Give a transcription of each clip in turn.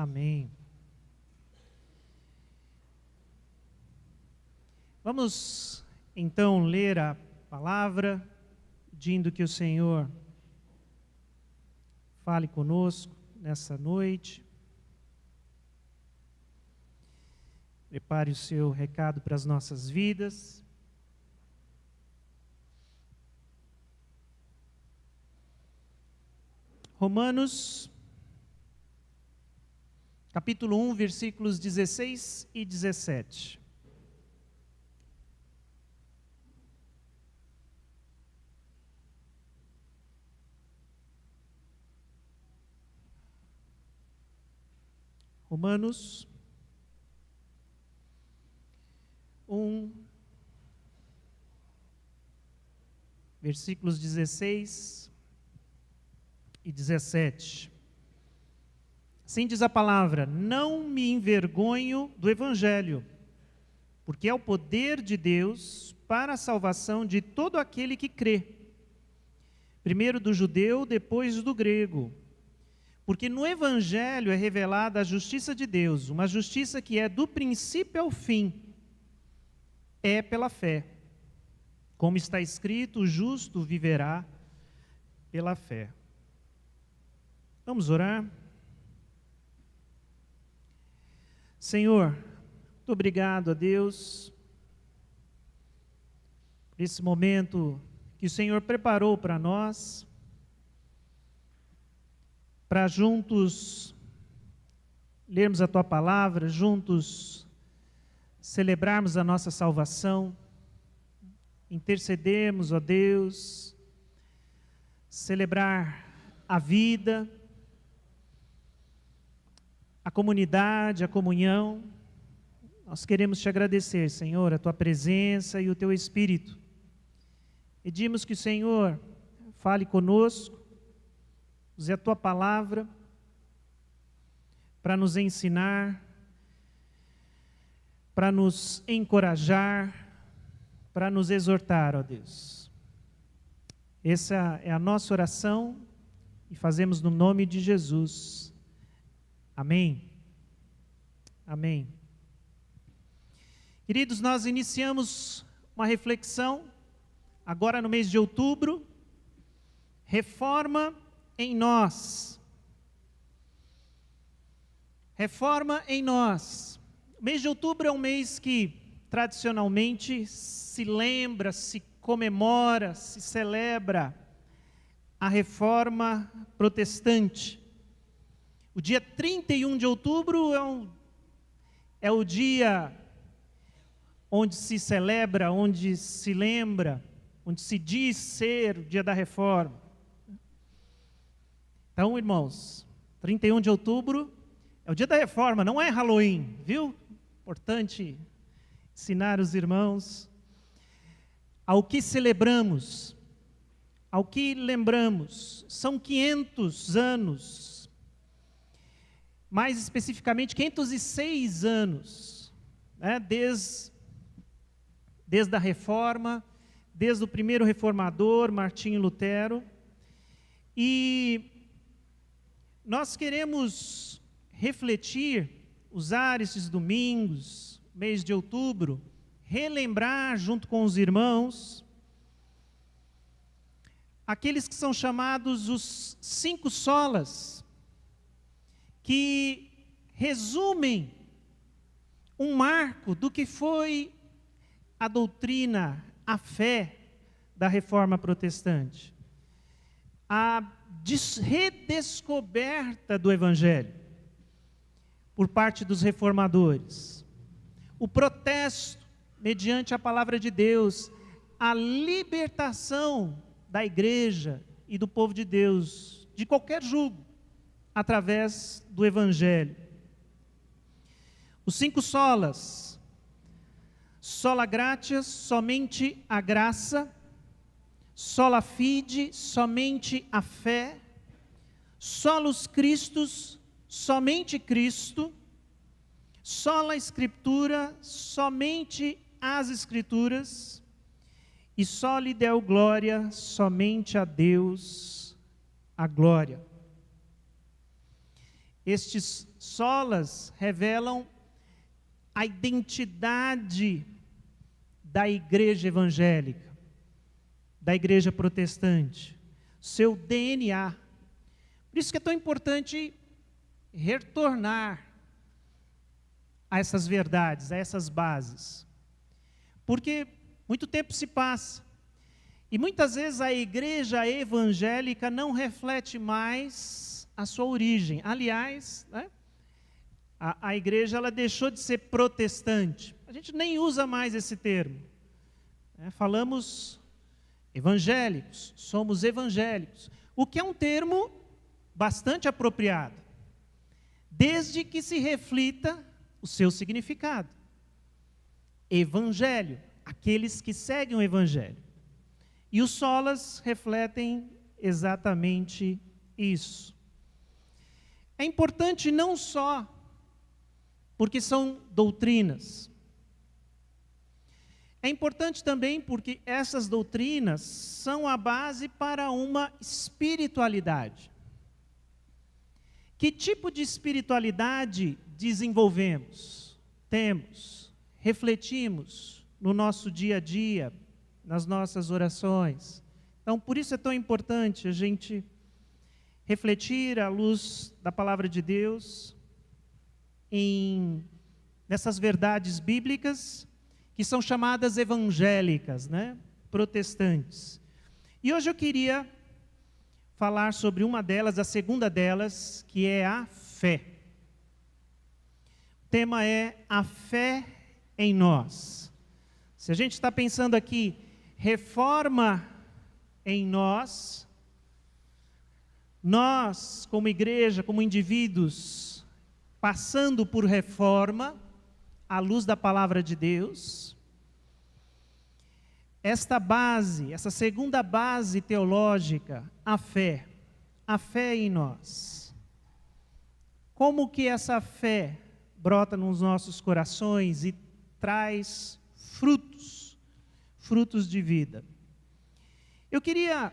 Amém. Vamos então ler a palavra, pedindo que o Senhor fale conosco nessa noite. Prepare o seu recado para as nossas vidas. Romanos, capítulo 1, versículos 16 e 17. Romanos 1, versículos 16 e 17. Assim diz a palavra: não me envergonho do Evangelho, porque é o poder de Deus para a salvação de todo aquele que crê, primeiro do judeu, depois do grego. Porque no Evangelho é revelada a justiça de Deus, uma justiça que é do princípio ao fim, é pela fé. Como está escrito, o justo viverá pela fé. Vamos orar? Senhor, muito obrigado a Deus por esse momento que o Senhor preparou para nós, para juntos lermos a Tua palavra, juntos celebrarmos a nossa salvação, intercedermos, ó Deus, celebrar a vida, a comunidade, a comunhão. Nós queremos Te agradecer, Senhor, a Tua presença e o Teu Espírito. Pedimos que o Senhor fale conosco, use a Tua palavra para nos ensinar, para nos encorajar, para nos exortar, ó Deus. Essa é a nossa oração e fazemos no nome de Jesus. Amém. Amém. Queridos, nós iniciamos uma reflexão agora no mês de outubro, reforma em nós. Reforma em nós. O mês de outubro é um mês que tradicionalmente se lembra, se comemora, se celebra a reforma protestante. O dia 31 de outubro é o dia onde se celebra, onde se lembra, onde se diz ser o dia da reforma. Então, irmãos, 31 de outubro é o dia da reforma, não é Halloween, viu? Importante ensinar os irmãos ao que celebramos, ao que lembramos. São 500 anos, mais especificamente 506 anos, né? Desde a reforma, desde o primeiro reformador, Martinho Lutero. E nós queremos refletir, usar esses domingos, mês de outubro, relembrar junto com os irmãos aqueles que são chamados os 5 solas, que resumem um marco do que foi a doutrina, a fé da reforma protestante, a redescoberta do Evangelho por parte dos reformadores, o protesto mediante a palavra de Deus, a libertação da igreja e do povo de Deus de qualquer jugo através do Evangelho. Os 5 solas: sola gratia, somente a graça; sola fide, somente a fé; solus Christus, somente Cristo; sola Escritura, somente as Escrituras; e soli Deo glória, somente a Deus a glória. Estes solas revelam a identidade da igreja evangélica, da igreja protestante, seu DNA. Por isso que é tão importante retornar a essas verdades, a essas bases. Porque muito tempo se passa, e muitas vezes a igreja evangélica não reflete mais a sua origem. Aliás, né, a igreja ela deixou de ser protestante. A gente nem usa mais esse termo. Falamos evangélicos, somos evangélicos. O que é um termo bastante apropriado, desde que se reflita o seu significado. Evangelho, aqueles que seguem o evangelho. E os solas refletem exatamente isso. É importante não só porque são doutrinas. É importante também porque essas doutrinas são a base para uma espiritualidade. Que tipo de espiritualidade desenvolvemos, temos, refletimos no nosso dia a dia, nas nossas orações? Então, por isso é tão importante a gente refletir à luz da palavra de Deus nessas verdades bíblicas que são chamadas evangélicas, né? Protestantes. E hoje eu queria falar sobre uma delas, a segunda delas, que é a fé. O tema é a fé em nós. Se a gente está pensando aqui, reforma em nós, como igreja, como indivíduos, passando por reforma, à luz da palavra de Deus, esta base, essa segunda base teológica, a fé em nós. Como que essa fé brota nos nossos corações e traz frutos de vida? Eu queria,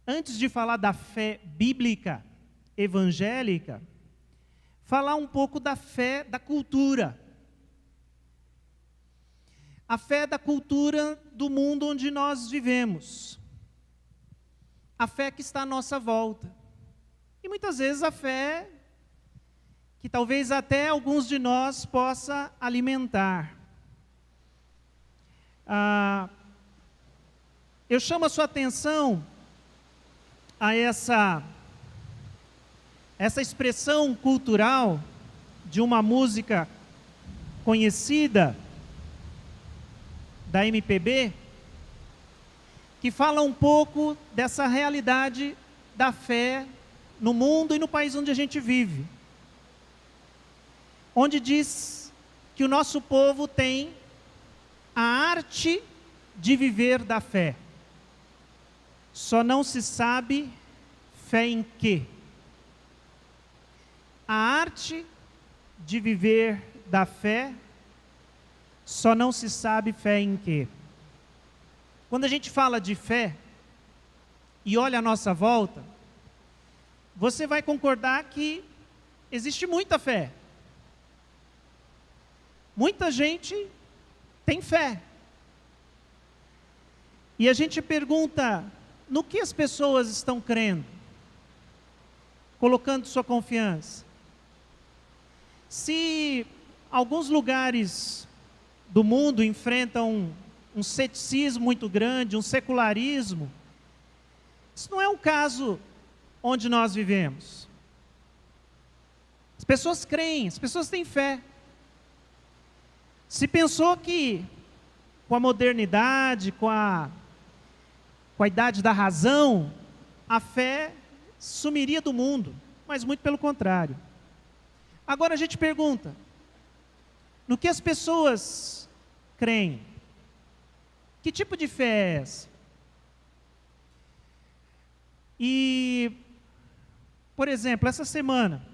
antes de falar da fé bíblica, evangélica, falar um pouco da fé da cultura. A fé da cultura do mundo onde nós vivemos. A fé que está à nossa volta. E muitas vezes a fé que talvez até alguns de nós possa alimentar. Eu chamo a sua atenção a essa expressão cultural de uma música conhecida da MPB, que fala um pouco dessa realidade da fé no mundo e no país onde a gente vive. Onde diz que o nosso povo tem a arte de viver da fé. Só não se sabe fé em quê. A arte de viver da fé, só não se sabe fé em quê. Quando a gente fala de fé e olha à nossa volta, você vai concordar que existe muita fé. Muita gente tem fé. E a gente pergunta, no que as pessoas estão crendo? Colocando sua confiança. Se alguns lugares do mundo enfrentam um ceticismo muito grande, um secularismo, isso não é um caso onde nós vivemos. As pessoas creem, as pessoas têm fé. Se pensou que com a modernidade, com a idade da razão, a fé sumiria do mundo, mas muito pelo contrário. Agora a gente pergunta, no que as pessoas creem? Que tipo de fé é essa? E, por exemplo, essa semana,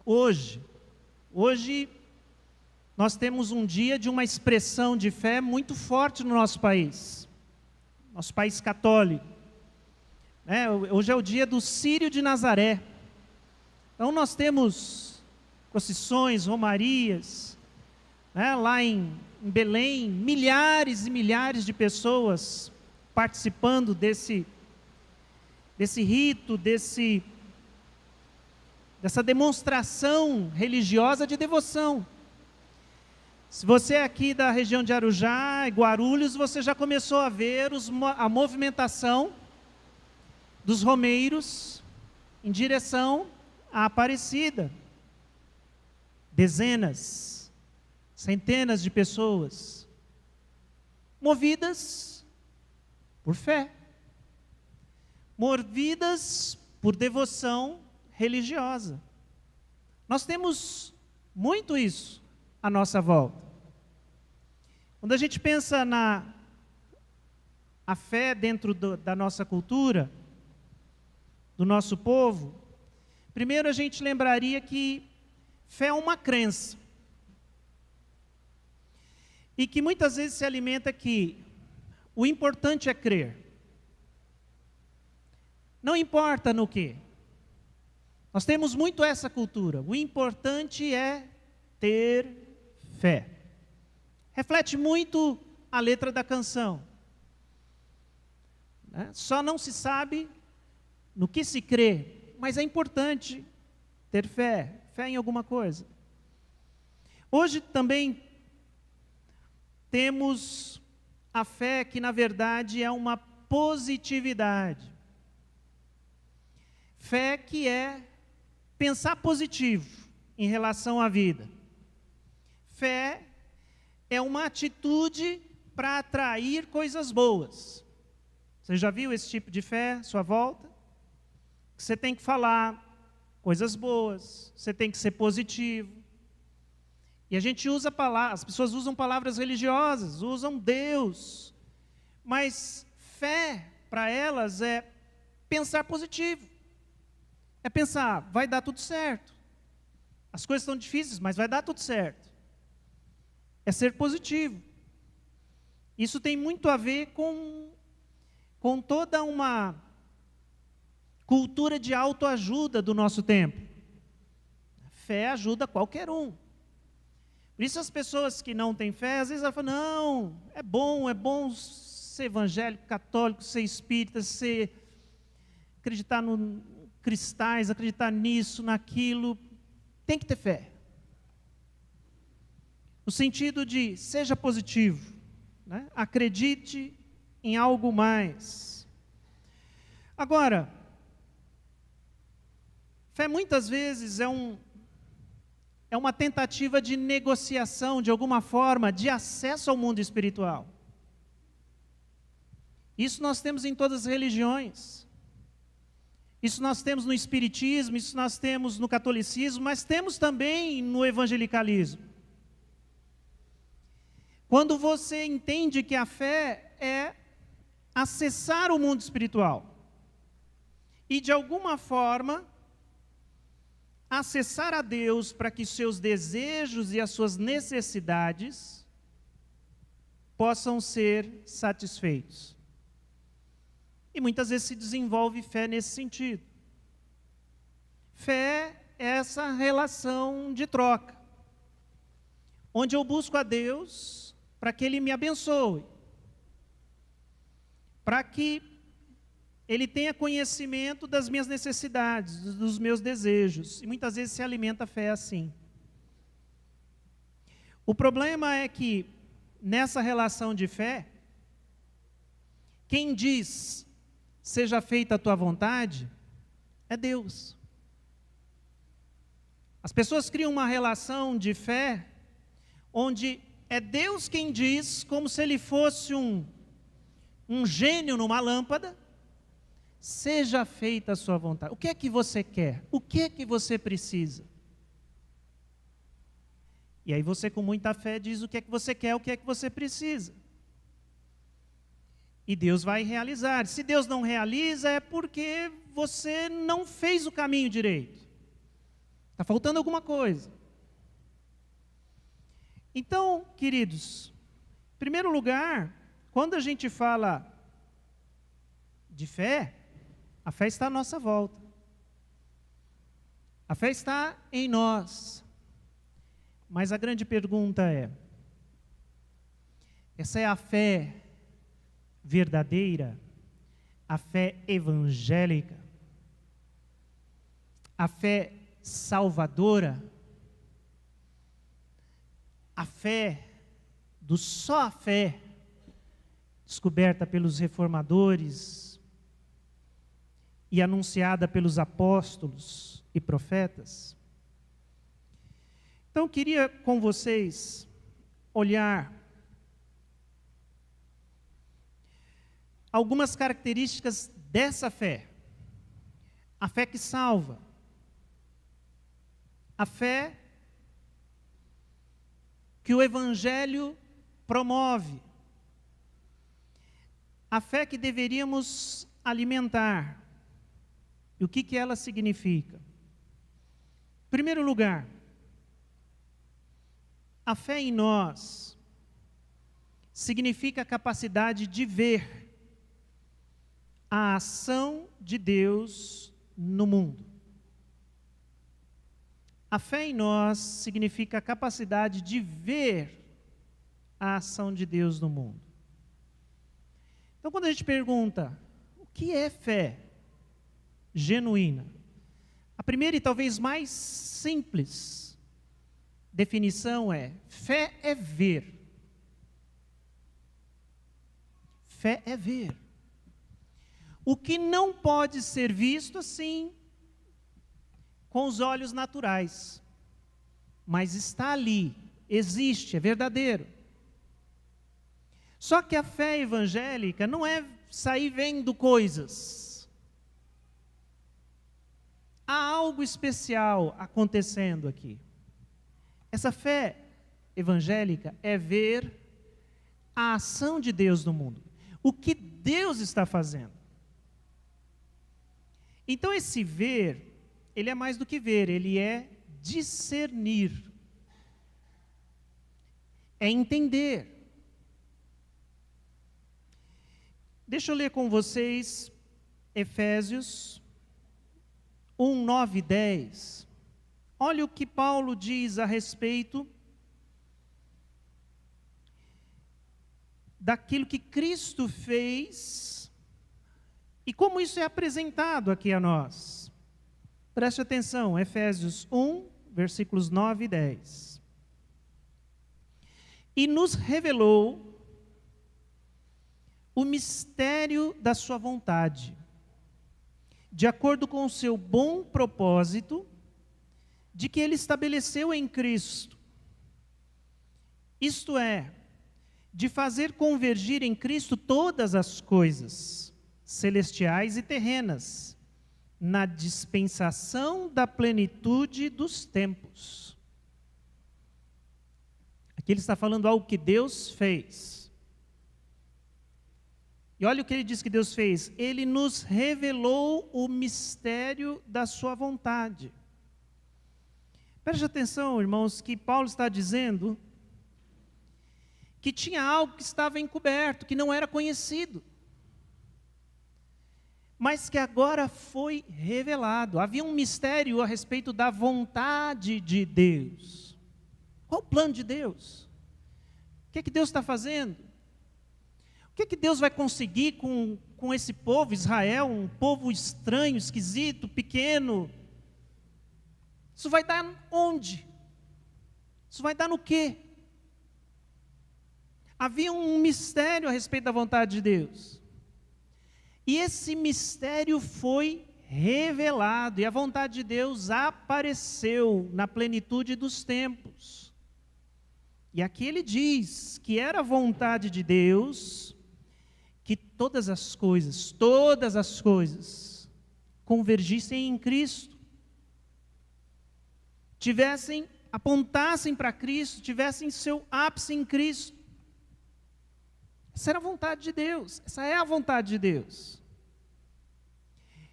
hoje nós temos um dia de uma expressão de fé muito forte no nosso país católico. Hoje é o dia do Círio de Nazaré. Então nós temos procissões, romarias, né, lá em Belém, milhares e milhares de pessoas participando desse rito, dessa demonstração religiosa de devoção. Se você é aqui da região de Arujá, Guarulhos, você já começou a ver a movimentação dos romeiros em direção à Aparecida. Dezenas, centenas de pessoas, movidas por fé, movidas por devoção religiosa. Nós temos muito isso à nossa volta. Quando a gente pensa a fé dentro da nossa cultura, do nosso povo, primeiro a gente lembraria que fé é uma crença. E que muitas vezes se alimenta que o importante é crer. Não importa no quê. Nós temos muito essa cultura. O importante é ter fé. Reflete muito a letra da canção. Né? Só não se sabe no que se crê, mas é importante ter fé. Fé em alguma coisa. Hoje também temos a fé que, na verdade, é uma positividade. Fé que é pensar positivo em relação à vida. Fé é uma atitude para atrair coisas boas. Você já viu esse tipo de fé à sua volta? Você tem que falar coisas boas, você tem que ser positivo. E a gente usa palavras, as pessoas usam palavras religiosas, usam Deus. Mas fé, para elas, é pensar positivo. É pensar, vai dar tudo certo. As coisas estão difíceis, mas vai dar tudo certo. É ser positivo. Isso tem muito a ver com toda uma cultura de autoajuda do nosso tempo. Fé ajuda qualquer um. Por isso as pessoas que não têm fé, às vezes elas falam, não, é bom ser evangélico, católico, ser espírita, acreditar no cristais, acreditar nisso, naquilo. Tem que ter fé. No sentido de, seja positivo, né? Acredite em algo mais. Agora, fé muitas vezes é uma tentativa de negociação, de alguma forma, de acesso ao mundo espiritual. Isso nós temos em todas as religiões. Isso nós temos no espiritismo, isso nós temos no catolicismo, mas temos também no evangelicalismo. Quando você entende que a fé é acessar o mundo espiritual e, de alguma forma, acessar a Deus para que seus desejos e as suas necessidades possam ser satisfeitos. E muitas vezes se desenvolve fé nesse sentido. Fé é essa relação de troca, onde eu busco a Deus para que Ele me abençoe, para que Ele tenha conhecimento das minhas necessidades, dos meus desejos. E muitas vezes se alimenta a fé assim. O problema é que, nessa relação de fé, quem diz, seja feita a tua vontade, é Deus. As pessoas criam uma relação de fé, onde é Deus quem diz, como se Ele fosse um gênio numa lâmpada, seja feita a sua vontade. O que é que você quer? O que é que você precisa? E aí você, com muita fé, diz o que é que você quer, o que é que você precisa. E Deus vai realizar. Se Deus não realiza, é porque você não fez o caminho direito. Está faltando alguma coisa. Então, queridos, em primeiro lugar, quando a gente fala de fé, a fé está à nossa volta. A fé está em nós. Mas a grande pergunta é: essa é a fé verdadeira? A fé evangélica? A fé salvadora? A fé só a fé descoberta pelos reformadores e anunciada pelos apóstolos e profetas? Então, eu queria com vocês olhar algumas características dessa fé. A fé que salva. A fé que o Evangelho promove. A fé que deveríamos alimentar. E o que ela significa? Em primeiro lugar, a fé em nós significa a capacidade de ver a ação de Deus no mundo. A fé em nós significa a capacidade de ver a ação de Deus no mundo. Então, quando a gente pergunta, o que é fé genuína? A primeira e talvez mais simples definição é: fé é ver. Fé é ver. O que não pode ser visto assim, com os olhos naturais, mas está ali, existe, é verdadeiro. Só que a fé evangélica não é sair vendo coisas. Há algo especial acontecendo aqui. Essa fé evangélica é ver a ação de Deus no mundo. O que Deus está fazendo. Então esse ver, ele é mais do que ver, ele é discernir. É entender. Deixa eu ler com vocês Efésios 1, 9 e 10. Olha o que Paulo diz a respeito daquilo que Cristo fez e como isso é apresentado aqui a nós. Preste atenção, Efésios 1, versículos 9 e 10. E nos revelou o mistério da sua vontade, de acordo com o seu bom propósito, de que ele estabeleceu em Cristo. Isto é, de fazer convergir em Cristo todas as coisas, celestiais e terrenas, na dispensação da plenitude dos tempos. Aqui ele está falando algo que Deus fez. E olha o que ele diz que Deus fez. Ele nos revelou o mistério da sua vontade. Preste atenção, irmãos, que Paulo está dizendo que tinha algo que estava encoberto, que não era conhecido, mas que agora foi revelado. Havia um mistério a respeito da vontade de Deus. Qual o plano de Deus? O que é que Deus está fazendo? O que é que Deus vai conseguir com esse povo, Israel, um povo estranho, esquisito, pequeno? Isso vai dar onde? Isso vai dar no quê? Havia um mistério a respeito da vontade de Deus. E esse mistério foi revelado, e a vontade de Deus apareceu na plenitude dos tempos. E aqui ele diz que era a vontade de Deus que todas as coisas convergissem em Cristo, apontassem para Cristo, tivessem seu ápice em Cristo. Essa era a vontade de Deus, essa é a vontade de Deus.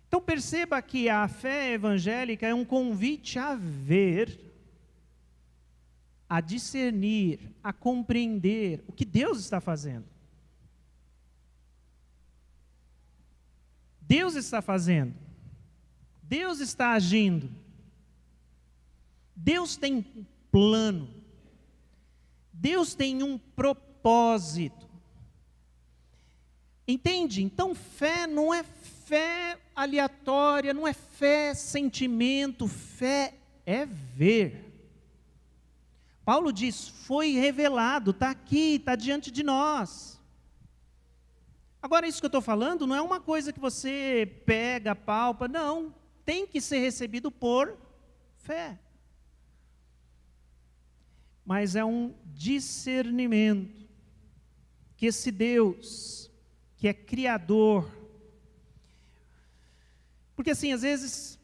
Então perceba que a fé evangélica é um convite a ver, a discernir, a compreender o que Deus está fazendo. Deus está fazendo, Deus está agindo. Deus tem um plano. Deus tem um propósito. Entende? Então, fé não é fé aleatória, não é fé sentimento, fé é ver. Paulo diz, foi revelado, está aqui, está diante de nós. Agora, isso que eu estou falando não é uma coisa que você pega, palpa, não. Tem que ser recebido por fé. Mas é um discernimento que esse Deus, que é criador, porque assim, às vezes,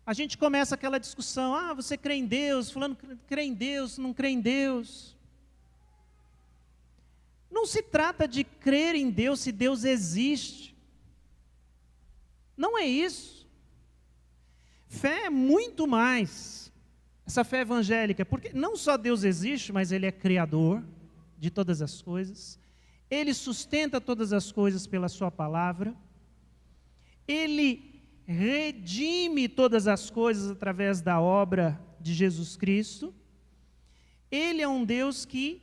a gente começa aquela discussão, você crê em Deus, fulano crê em Deus, não crê em Deus. Não se trata de crer em Deus se Deus existe. Não é isso. Fé é muito mais. Essa fé evangélica, porque não só Deus existe, mas Ele é criador de todas as coisas. Ele sustenta todas as coisas pela sua palavra. Ele redime todas as coisas através da obra de Jesus Cristo. Ele é um Deus que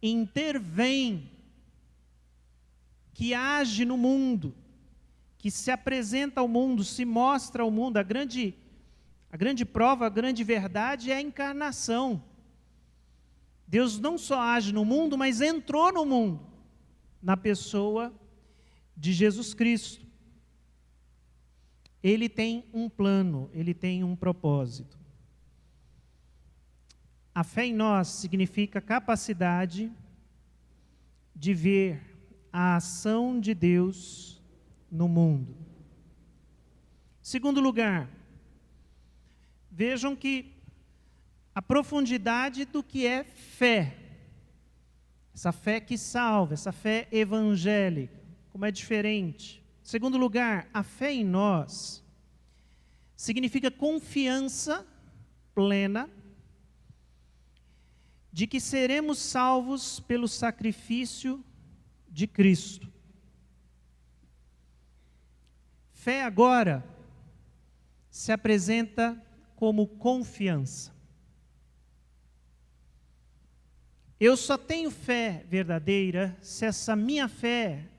intervém, que age no mundo, que se apresenta ao mundo, se mostra ao mundo. A grande prova, a grande verdade é a encarnação. Deus não só age no mundo, mas entrou no mundo, na pessoa de Jesus Cristo. Ele tem um plano, ele tem um propósito. A fé em nós significa capacidade de ver a ação de Deus no mundo. Segundo lugar, vejam que a profundidade do que é fé. Essa fé que salva, essa fé evangélica, como é diferente. Segundo lugar, a fé em nós significa confiança plena de que seremos salvos pelo sacrifício de Cristo. Fé agora se apresenta como confiança. Eu só tenho fé verdadeira se essa minha fé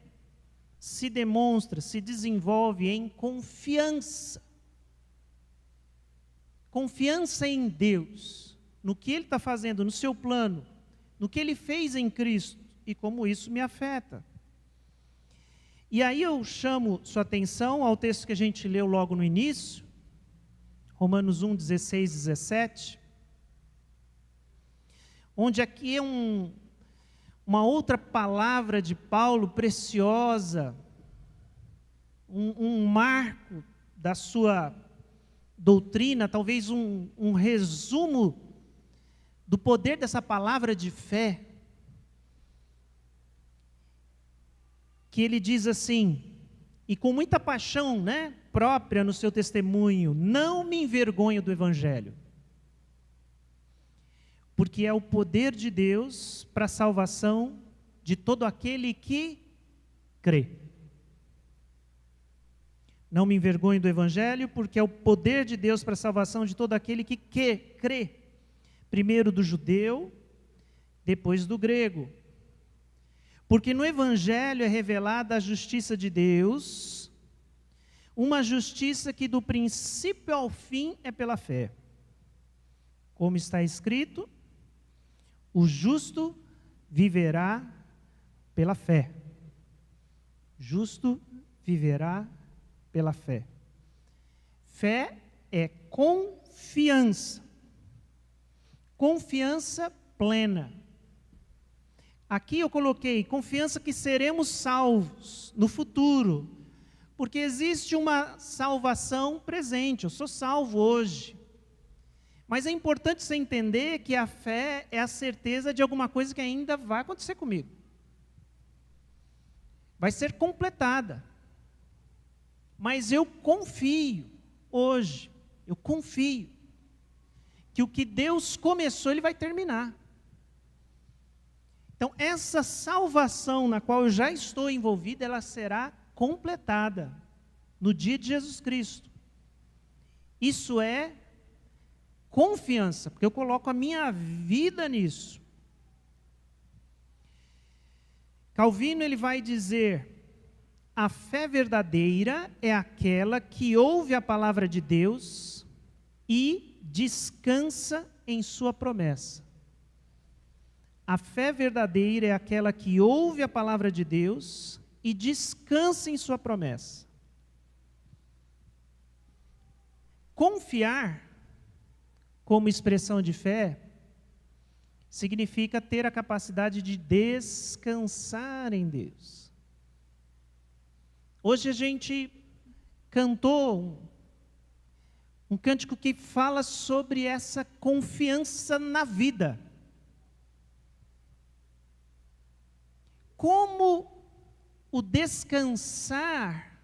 se demonstra, se desenvolve em confiança. Confiança em Deus, no que Ele está fazendo, no seu plano, no que Ele fez em Cristo e como isso me afeta. E aí eu chamo sua atenção ao texto que a gente leu logo no início, Romanos 1, 16, 17, onde aqui é uma outra palavra de Paulo preciosa, um marco da sua doutrina, talvez um resumo do poder dessa palavra de fé, que ele diz assim, e com muita paixão, própria no seu testemunho, não me envergonho do Evangelho, porque é o poder de Deus para a salvação de todo aquele que crê. Não me envergonho do Evangelho, porque é o poder de Deus para a salvação de todo aquele que crê. Primeiro do judeu, depois do grego. Porque no Evangelho é revelada a justiça de Deus, uma justiça que do princípio ao fim é pela fé. Como está escrito, o justo viverá pela fé. Justo viverá pela fé. Fé é confiança. Confiança plena. Aqui eu coloquei confiança que seremos salvos no futuro, porque existe uma salvação presente, eu sou salvo hoje. Mas é importante você entender que a fé é a certeza de alguma coisa que ainda vai acontecer comigo. Vai ser completada. Mas eu confio hoje, eu confio que o que Deus começou, Ele vai terminar. Então, essa salvação na qual eu já estou envolvido, ela será completada no dia de Jesus Cristo. Isso é confiança, porque eu coloco a minha vida nisso. Calvino ele vai dizer: a fé verdadeira é aquela que ouve a palavra de Deus e descansa em sua promessa. A fé verdadeira é aquela que ouve a palavra de Deus e descansa em sua promessa. Confiar, como expressão de fé, significa ter a capacidade de descansar em Deus. Hoje a gente cantou um cântico que fala sobre essa confiança na vida. Como o descansar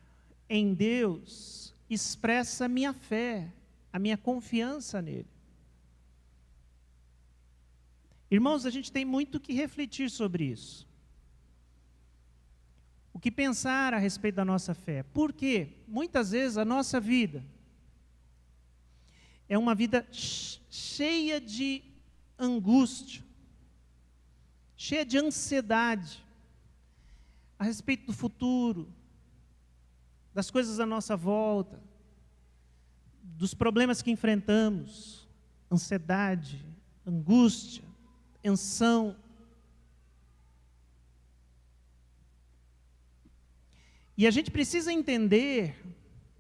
em Deus expressa a minha fé, a minha confiança nele. Irmãos, a gente tem muito que refletir sobre isso. O que pensar a respeito da nossa fé? Porque muitas vezes a nossa vida é uma vida cheia de angústia, cheia de ansiedade a respeito do futuro, das coisas à nossa volta, dos problemas que enfrentamos, ansiedade, angústia, tensão. E a gente precisa entender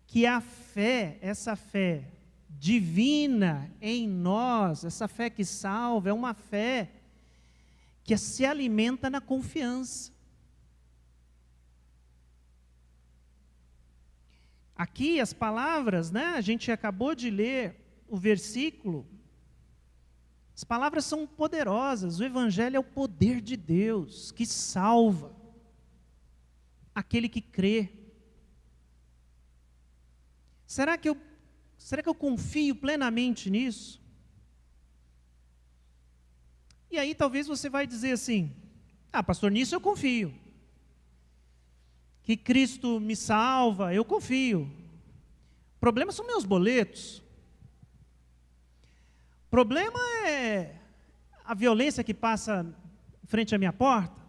que a fé, essa fé divina em nós, essa fé que salva, é uma fé que se alimenta na confiança. Aqui as palavras, a gente acabou de ler o versículo, as palavras são poderosas, o Evangelho é o poder de Deus, que salva aquele que crê. Será que eu confio plenamente nisso? E aí talvez você vai dizer assim: pastor, nisso eu confio. Que Cristo me salva, eu confio. O problema são meus boletos. O problema é a violência que passa em frente à minha porta.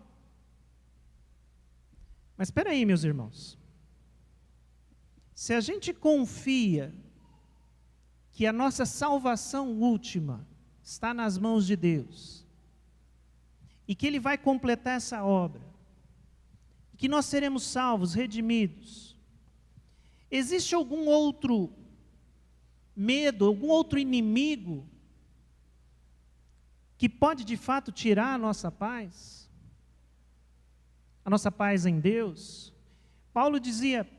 Mas espera aí, meus irmãos. Se a gente confia que a nossa salvação última está nas mãos de Deus, e que Ele vai completar essa obra, que nós seremos salvos, redimidos, existe algum outro medo, algum outro inimigo que pode de fato tirar a nossa paz em Deus? Paulo dizia: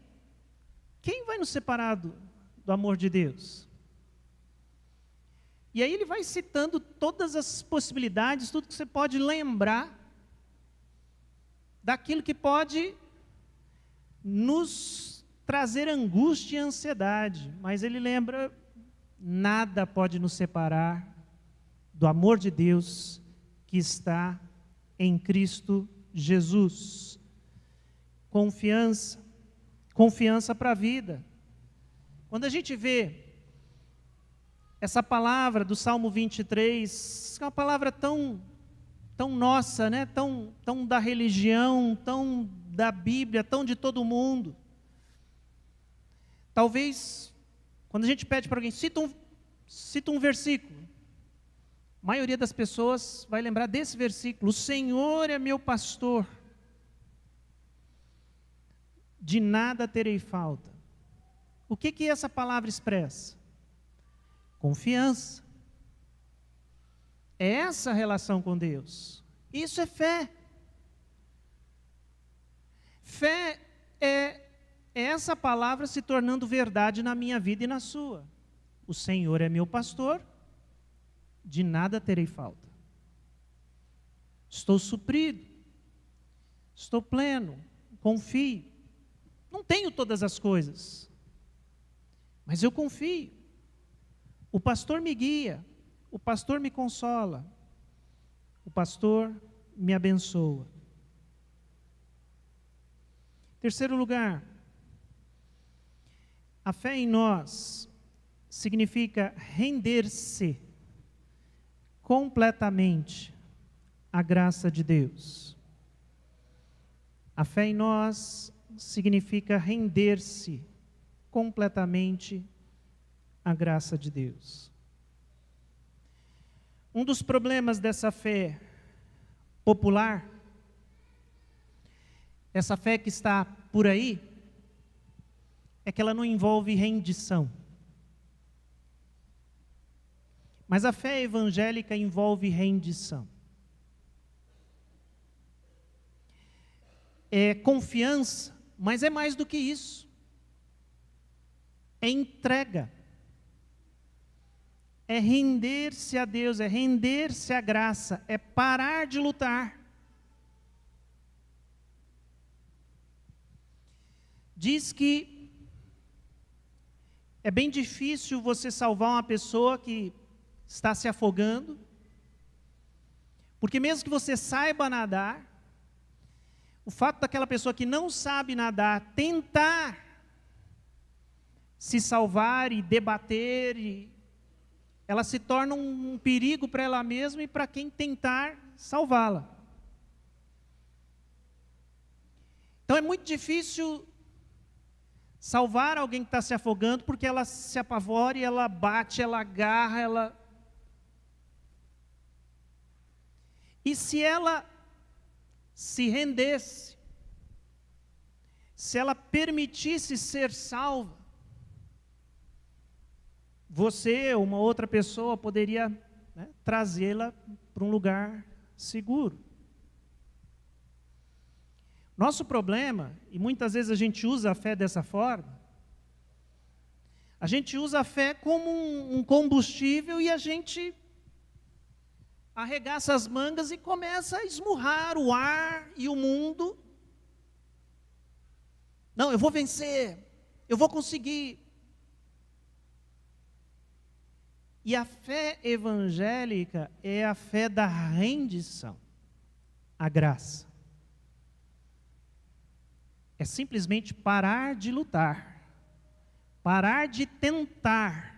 quem vai nos separar do amor de Deus? E aí ele vai citando todas as possibilidades, tudo que você pode lembrar daquilo que pode nos trazer angústia e ansiedade. Mas ele lembra: nada pode nos separar do amor de Deus que está em Cristo Jesus. Confiança para a vida. Quando a gente vê essa palavra do Salmo 23, que é uma palavra tão nossa, tão da religião, tão da Bíblia, tão de todo mundo. Talvez, quando a gente pede para alguém, cita um versículo, a maioria das pessoas vai lembrar desse versículo: o Senhor é meu pastor, de nada terei falta. O que essa palavra expressa? Confiança. É essa a relação com Deus. Isso é fé. Fé é essa palavra se tornando verdade na minha vida e na sua. O Senhor é meu pastor, de nada terei falta. Estou suprido, estou pleno, confio. Não tenho todas as coisas, mas eu confio. O pastor me guia, o pastor me consola, o pastor me abençoa. Terceiro lugar, a fé em nós significa render-se completamente à graça de Deus. A fé em nós significa render-se completamente à graça de Deus. Um dos problemas dessa fé popular, essa fé que está por aí, é que ela não envolve rendição. Mas a fé evangélica envolve rendição. É confiança, mas é mais do que isso. É entrega. É render-se a Deus, é render-se à graça, é parar de lutar. Diz que é bem difícil você salvar uma pessoa que está se afogando, porque mesmo que você saiba nadar, o fato daquela pessoa que não sabe nadar tentar se salvar e debater, ela se torna um perigo para ela mesma e para quem tentar salvá-la. Então é muito difícil salvar alguém que está se afogando, porque ela se apavora e ela bate, ela agarra, ela... E se ela se rendesse, se ela permitisse ser salva, você ou uma outra pessoa poderia, né, trazê-la para um lugar seguro. Nosso problema, e muitas vezes a gente usa a fé dessa forma, a gente usa a fé como um combustível e a gente arregaça as mangas e começa a esmurrar o ar e o mundo. Não, eu vou vencer, eu vou conseguir. E a fé evangélica é a fé da rendição, a graça. É simplesmente parar de lutar, parar de tentar.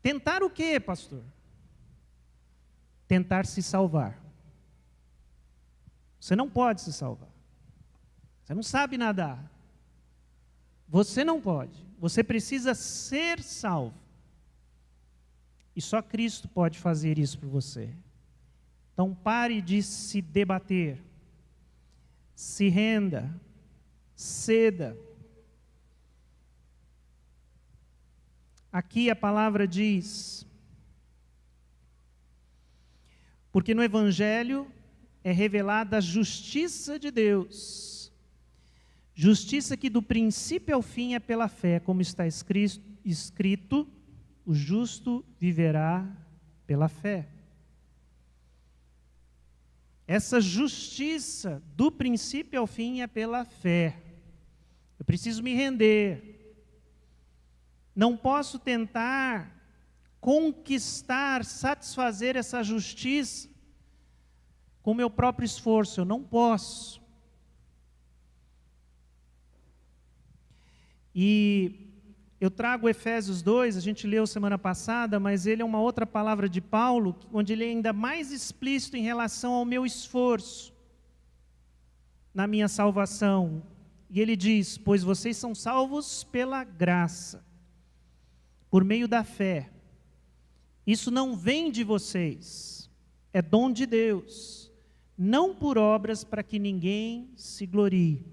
Tentar o quê, pastor? Tentar se salvar. Você não pode se salvar. Você não sabe nadar. Você não pode. Você precisa ser salvo. E só Cristo pode fazer isso por você. Então pare de se debater. Se renda. Ceda. Aqui a palavra diz: porque no Evangelho é revelada a justiça de Deus. Justiça que do princípio ao fim é pela fé, como está escrito, o justo viverá pela fé. Essa justiça do princípio ao fim é pela fé. Eu preciso me render. Não posso tentar conquistar, satisfazer essa justiça com o meu próprio esforço. Eu não posso. E eu trago Efésios 2, a gente leu semana passada, mas ele é uma outra palavra de Paulo, onde ele é ainda mais explícito em relação ao meu esforço na minha salvação. E ele diz: pois vocês são salvos pela graça, por meio da fé. Isso não vem de vocês, é dom de Deus, não por obras para que ninguém se glorie.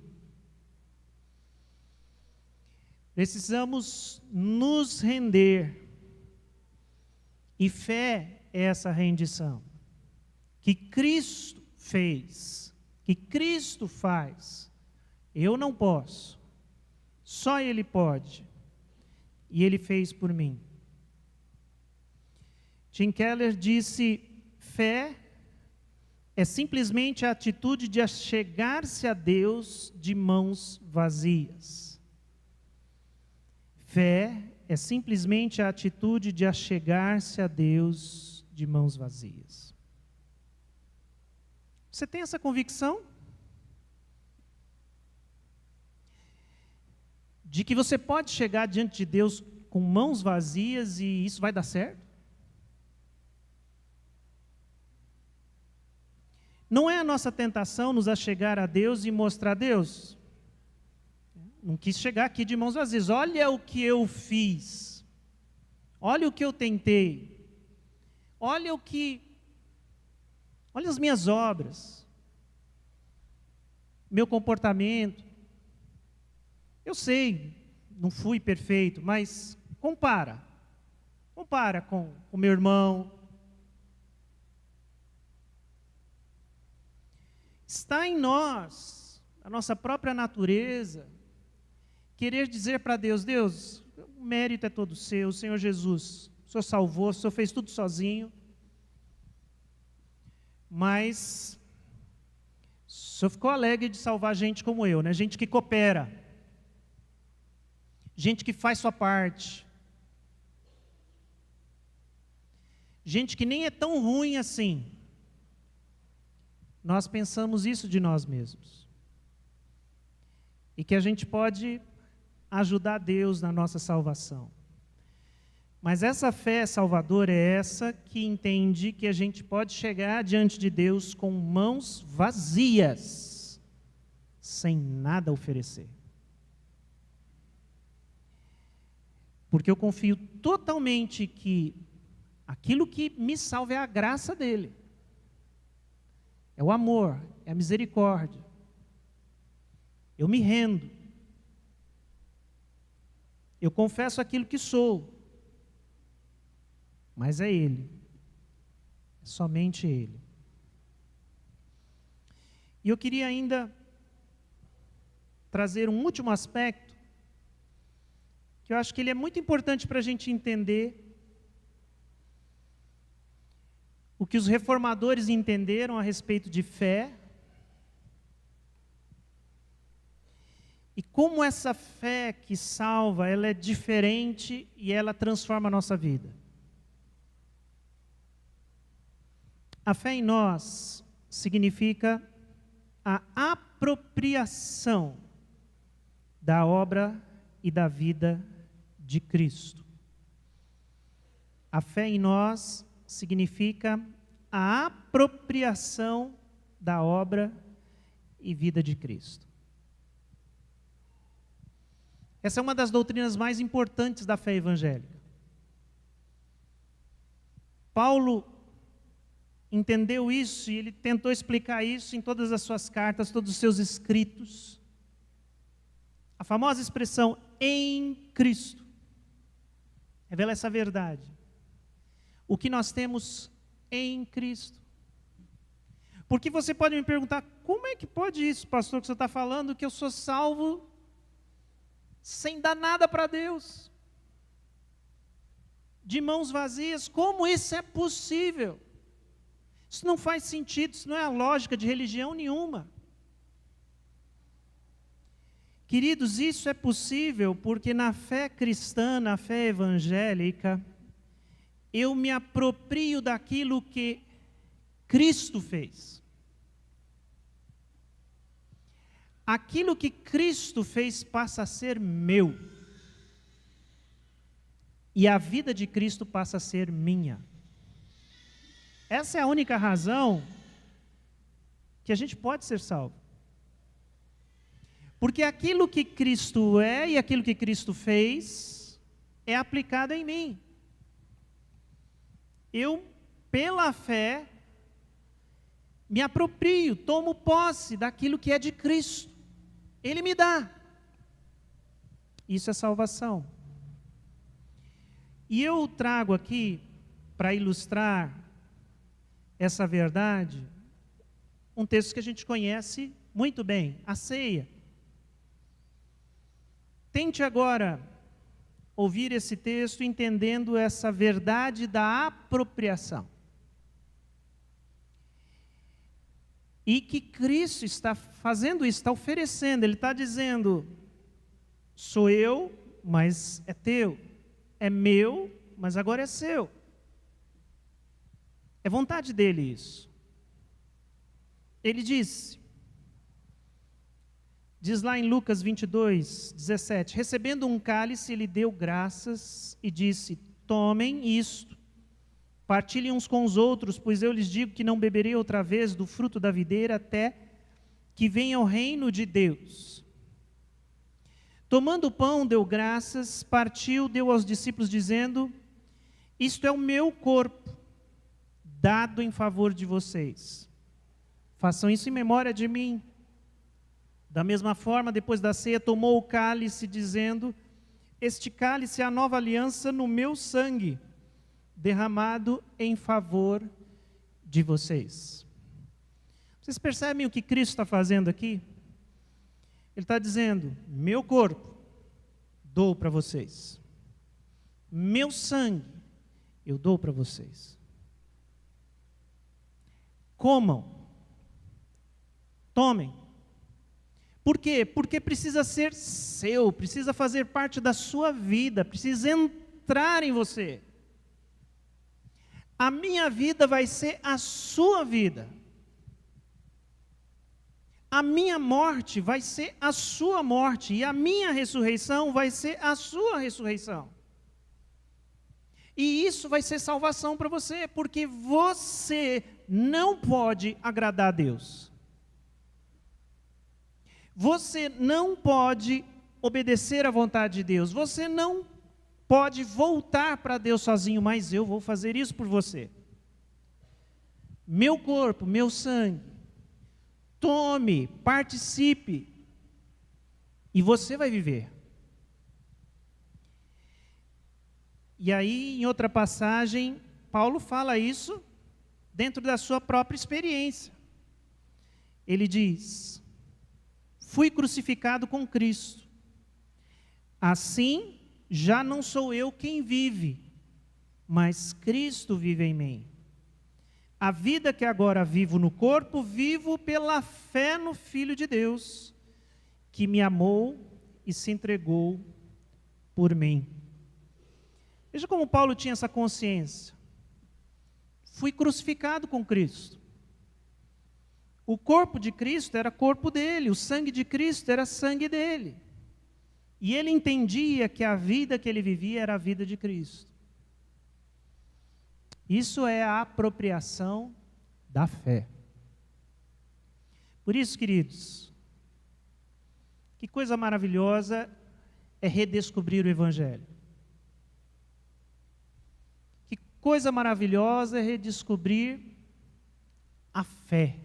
Precisamos nos render, e fé é essa rendição, que Cristo fez, que Cristo faz. Eu não posso, só Ele pode. E Ele fez por mim. Tim Keller disse: fé é simplesmente a atitude de achegar-se a Deus de mãos vazias. Fé é simplesmente a atitude de achegar-se a Deus de mãos vazias. Você tem essa convicção? de que você pode chegar diante de Deus com mãos vazias e isso vai dar certo? Não é a nossa tentação nos achegar a Deus e mostrar a Deus. Não quis chegar aqui de mãos vazias. Olha o que eu fiz. Olha o que eu tentei. Olha as minhas obras. Meu comportamento. Eu sei, não fui perfeito, mas compara. Compara com o meu irmão. Está em nós, a nossa própria natureza, querer dizer para Deus, Deus, o mérito é todo seu, Senhor Jesus, o Senhor salvou, o Senhor fez tudo sozinho, mas o Senhor ficou alegre de salvar gente como eu, né? Gente que coopera, gente que faz sua parte, gente que nem é tão ruim assim. Nós pensamos isso de nós mesmos. E que a gente pode ajudar Deus na nossa salvação. Mas essa fé salvadora é essa que entende que a gente pode chegar diante de Deus com mãos vazias, sem nada a oferecer. Porque eu confio totalmente que aquilo que me salva é a graça dele. É o amor, é a misericórdia. Eu me rendo. Eu confesso aquilo que sou. Mas é Ele. É somente Ele. E eu queria ainda trazer um último aspecto, que eu acho que ele é muito importante para a gente entender o que os reformadores entenderam a respeito de fé e como essa fé que salva, ela é diferente e ela transforma a nossa vida. A fé em nós significa a apropriação da obra e da vida de Cristo. A fé em nós significa a apropriação da obra e vida de Cristo. Essa é uma das doutrinas mais importantes da fé evangélica. Paulo entendeu isso e ele tentou explicar isso em todas as suas cartas, todos os seus escritos. A famosa expressão em Cristo revela essa verdade. O que nós temos em Cristo. Porque você pode me perguntar, como é que pode isso, pastor, que você está falando, que eu sou salvo sem dar nada para Deus? De mãos vazias, como isso é possível? Isso não faz sentido, isso não é a lógica de religião nenhuma. Queridos, isso é possível porque na fé cristã, na fé evangélica, eu me aproprio daquilo que Cristo fez. Aquilo que Cristo fez passa a ser meu. E a vida de Cristo passa a ser minha. Essa é a única razão que a gente pode ser salvo. Porque aquilo que Cristo é e aquilo que Cristo fez é aplicado em mim. Eu, pela fé, me aproprio, tomo posse daquilo que é de Cristo. Ele me dá. Isso é salvação. E eu trago aqui, para ilustrar essa verdade, um texto que a gente conhece muito bem, a ceia. Tente agora ouvir esse texto entendendo essa verdade da apropriação. E que Cristo está fazendo isso, está oferecendo, Ele está dizendo, sou eu, mas é teu, é meu, mas agora é seu. É vontade dele isso. Ele disse, Diz lá em Lucas 22, 17: recebendo um cálice, ele deu graças e disse: tomem isto, partilhem uns com os outros, pois eu lhes digo que não beberei outra vez do fruto da videira até que venha o reino de Deus. Tomando o pão, deu graças, partiu, deu aos discípulos, dizendo: isto é o meu corpo, dado em favor de vocês. Façam isso em memória de mim. Da mesma forma, depois da ceia, tomou o cálice, dizendo: este cálice é a nova aliança no meu sangue, derramado em favor de vocês. Vocês percebem o que Cristo está fazendo aqui? Ele está dizendo: meu corpo, dou para vocês. Meu sangue, eu dou para vocês. Comam. Tomem. Por quê? Porque precisa ser seu, precisa fazer parte da sua vida, precisa entrar em você. A minha vida vai ser a sua vida. A minha morte vai ser a sua morte, e a minha ressurreição vai ser a sua ressurreição. E isso vai ser salvação para você, porque você não pode agradar a Deus. Você não pode obedecer à vontade de Deus. Você não pode voltar para Deus sozinho, mas eu vou fazer isso por você. Meu corpo, meu sangue. Tome, participe. E você vai viver. E aí, em outra passagem, Paulo fala isso dentro da sua própria experiência. Ele diz: fui crucificado com Cristo. Assim, já não sou eu quem vive, mas Cristo vive em mim. A vida que agora vivo no corpo, vivo pela fé no Filho de Deus, que me amou e se entregou por mim. Veja como Paulo tinha essa consciência. Fui crucificado com Cristo. O corpo de Cristo era corpo dele, o sangue de Cristo era sangue dele. E ele entendia que a vida que ele vivia era a vida de Cristo. Isso é a apropriação da fé. Por isso, queridos, que coisa maravilhosa é redescobrir o Evangelho. Que coisa maravilhosa é redescobrir a fé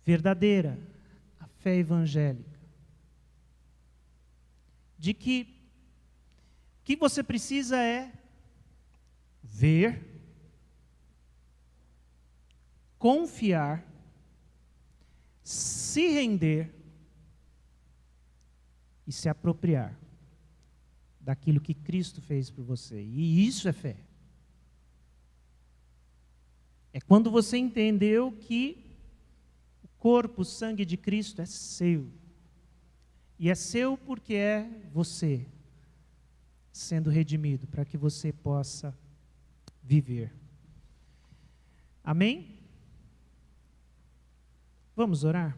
verdadeira, a fé evangélica. De que o que você precisa é ver, confiar, se render e se apropriar daquilo que Cristo fez por você. E isso é fé. É quando você entendeu que o corpo, o sangue de Cristo é seu. E é seu porque é você sendo redimido, para que você possa viver. Amém? Vamos orar?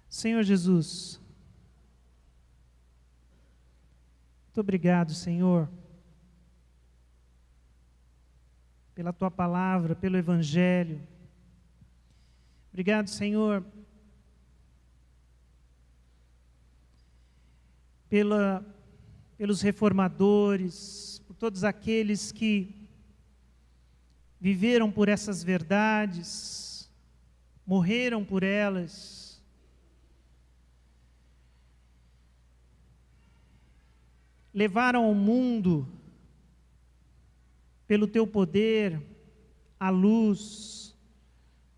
Senhor Jesus, muito obrigado, Senhor, pela Tua palavra, pelo Evangelho. Obrigado, Senhor, pelos reformadores, por todos aqueles que viveram por essas verdades, morreram por elas. Levaram ao mundo, pelo Teu poder, a luz,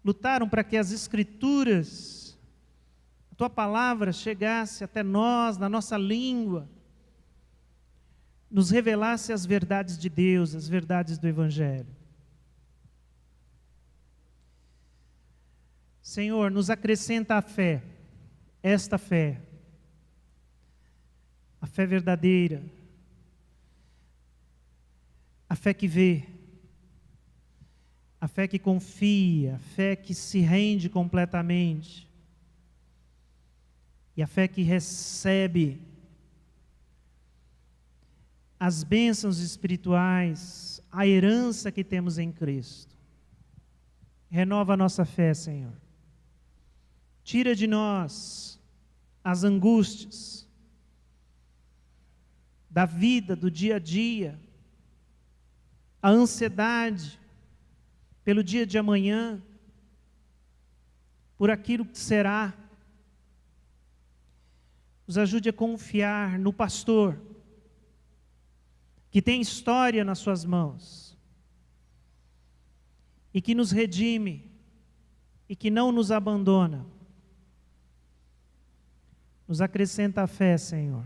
lutaram para que as Escrituras, a Tua palavra chegasse até nós, na nossa língua, nos revelasse as verdades de Deus, as verdades do Evangelho. Senhor, nos acrescenta a fé, esta fé, a fé verdadeira, a fé que vê, a fé que confia, a fé que se rende completamente, e a fé que recebe as bênçãos espirituais, a herança que temos em Cristo. Renova a nossa fé, Senhor. Tira de nós as angústias da vida, do dia a dia, a ansiedade pelo dia de amanhã, por aquilo que será. Nos ajude a confiar no pastor, que tem história nas suas mãos, e que nos redime, e que não nos abandona. Nos acrescenta a fé, Senhor.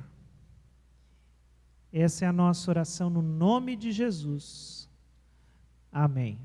Essa é a nossa oração no nome de Jesus. Amém.